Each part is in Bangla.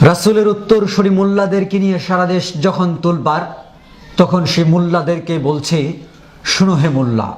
রাসূলের উত্তরসূরি মোল্লাদেরকে নিয়ে সারা দেশ যখন তোলবার, তখন সে মোল্লাদেরকে বলছে, শুনো হে মোল্লা,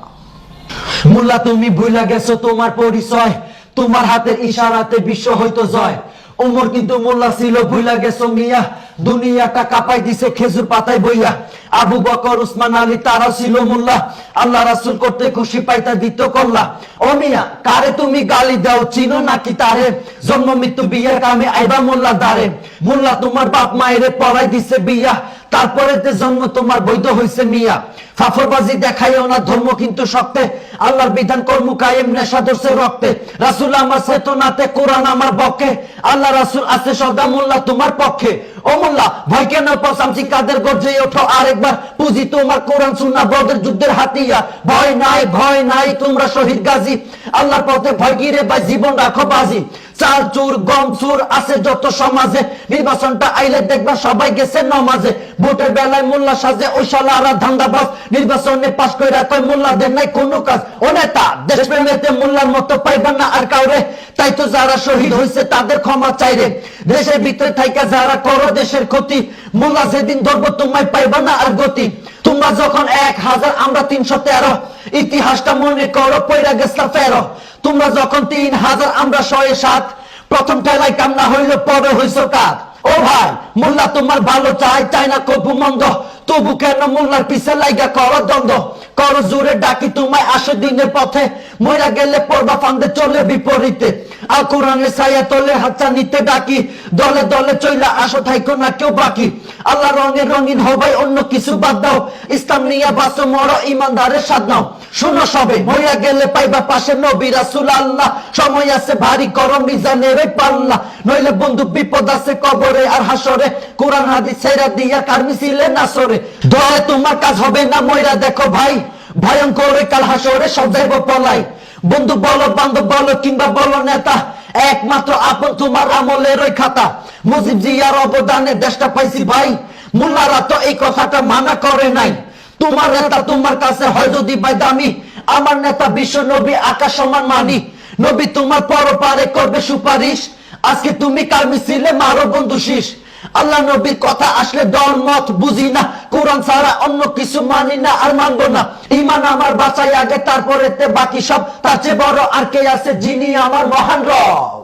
মোল্লা তুমি ভুলে গেছো তোমার পরিচয়, তোমার হাতের ইশারাতে বিশ্ব হয়তো জয়। ওমর কিন্তু মোল্লা ছিল, ভুলে গেছো মিয়া, দুনিয়াটা কাঁপাই দিছে খেজুর পাতায় বইয়া। আবু বকর উসমান আলী তারা ছিল মোল্লা, আল্লাহ রাসূল করতে খুশি পাইতা দিত কল্লা। ও মিয়া, কারে তুমি গালি দাও, চিনো নাকি তারে? জন্ম মৃত্যু বিয়ের কামে আইবা মোল্লা দারে। মোল্লা তোমার বাপ মায়েরে পড়াই দিছে বিয়া, তারপরে যে জন্ম তোমার বৈধ হইছে মিয়া। ফাফরবাজি দেখাইও না ধর্ম কিন্তু শক্তে, আল্লাহর বিধান কর্ম কায়েম, নেশা ধরছে রক্তে। রাসূল আমার চেতনাতে, কোরআন আমার পক্ষে, আল্লাহ রাসূল আছে সদা মোল্লা তোমার পক্ষে। ও মোল্লা ভয় কেন পসামছি কাদের গর্জে ওঠো আরেকবার, পুঁজি তোমার কোরআন সুন্নাহ বদর যুদ্ধের হাতিয়া। ভয় নাই ভয় নাই তোমরা শহীদ গাজী, আল্লাহর পথে ভয় গিরে ভাই জীবন রাখো বাজি। চাল চুর গম চুর আছে যত সমাজে, নির্বাচনটা আইলে দেখবা সবাই গেছে নমাজে। ভোটের বেলায় মোল্লা সাজে ওই শালারা ধান্দাবাজ, নির্বাচনে পাশ কইরা কয় মোল্লাদের নাই কোনো কাজ। ও নেতা দেশপ্রেমেতে মোল্লার মতো পাইবা না আর কাউরে, তাই তো যারা শহীদ হয়েছে তাদের ক্ষমা চাইরে। দেশের ভিতরে থাইকা যারা করো দেশের ক্ষতি, মোল্লা যেদিন ধরবো তোমায় পাইবা না আর গতি। তোমরা যখন 1000 আমরা 313, ইতিহাসটা মনে করো পয়রা গেছলা ফেরো। তোমরা যখন 3000 আমরা 107, প্রথম ঠেলায় কামনা হইল পরে হইছো কাজ। ও ভাই মোল্লা তোমার ভালো চাই, চাই না কবু মন্দ, তবু কেন মোল্লার পিছে লাইগা করো দ্বন্দ্ব? করো জোরে ডাকি তোমায় আসে দিনের পথে, মইরা গেলে পড়বা ফান্দে চলে বিপরীতে। আল কোরআনের ছায়া তলে হাতটা নিতে ডাকি, দলে দলে চইলা আসো থাইকো না কেউ বাকি। আল্লাহ রঙে রঙিন হবাই অন্য কিছু বাদ দাও, ইসলাম নিয়ে বাঁচো মরো ইমানদারের স্বাদ নাও। শুনো সবে মইরা গেলে পাইবা পাশে নবী রাসূল আল্লাহ, সময় আছে ভারী করো মিজানের পাল্লা, নইলে বন্ধু বিপদ আছে কবরে আর হাসরে। কোরআন হাদিস ছেড়া দিয়া কার মিছিলে নাসরে, দয়া তোমার কাজ হবে না মইরা দেখো ভাই, ভয়ঙ্কর কাল হাসরে সব যাইব পলাই। বন্ধু বলো বান্ধব বলো কিংবা বলো নেতা, একমাত্র আপন তোমার আমলের ওই খাতা। মুজিব জিয়ার অবদানে দেশটা পাইছি ভাই, মোল্লারা তো এই কথাটা মানা করে নাই। তোমার নেতা তোমার কাছে হয় যদি ভাই দামি, আমার নেতা বিশ্ব নবী আকাশ সমান মানি। নবী তোমার পরপারে করবে সুপারিশ, আজকে তুমি কার মিছিলে মারো বন্ধু শীষ। আল্লাহ নবীর কথা আসলে দল মত বুঝি না, কোরআন ছাড়া অন্য কিছু মানি না আর মানবো না। ইমান আমার বাঁচাই আগে, তারপরে বাকি সব, তার চেয়ে বড় আর কে আছে যিনি আমার মহান রব।